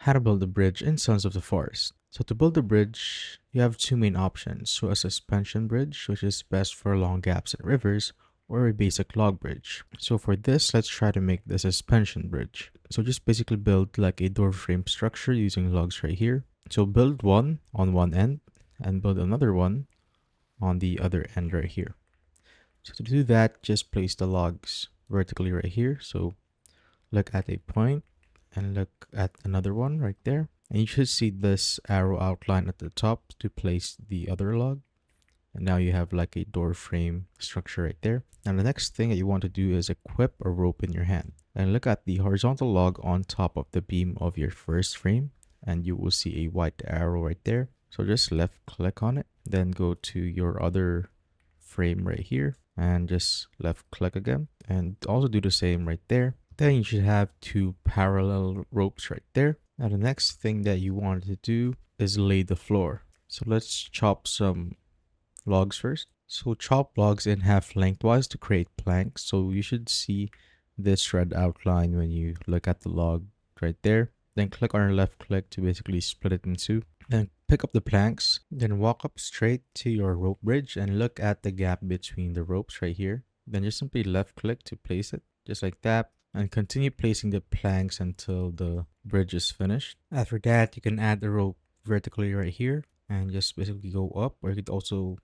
How to build a bridge in Sons of the Forest. So to build a bridge, you have two main options. So a suspension bridge, which is best for long gaps in rivers, or a basic log bridge. So for this, let's try to make the suspension bridge. So just basically build like a door frame structure using logs right here. So build one on one end and build another one on the other end right here. So to do that, just place the logs vertically right here. So look at a point and look at another one right there. And you should see this arrow outline at the top to place the other log. And now you have like a door frame structure right there. Now the next thing that you want to do is equip a rope in your hand. And look at the horizontal log on top of the beam of your first frame. And you will see a white arrow right there. So just left click on it. Then go to your other frame right here. And just left click again. And also do the same right there. Then you should have two parallel ropes right there. Now the next thing that you want to do is lay the floor. So let's chop some logs first. So chop logs in half lengthwise to create planks. So you should see this red outline when you look at the log right there. Then click on your left click to basically split it in two. Then pick up the planks. Then walk up straight to your rope bridge and look at the gap between the ropes right here. Then just simply left click to place it just like that. And continue placing the planks until the bridge is finished. After that, you can add the rope vertically right here and just basically go up, or you could also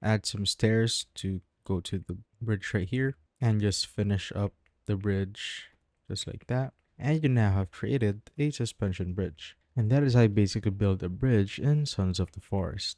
add some stairs to go to the bridge right here and just finish up the bridge just like that. And you now have created a suspension bridge. And that is how you basically build a bridge in Sons of the Forest.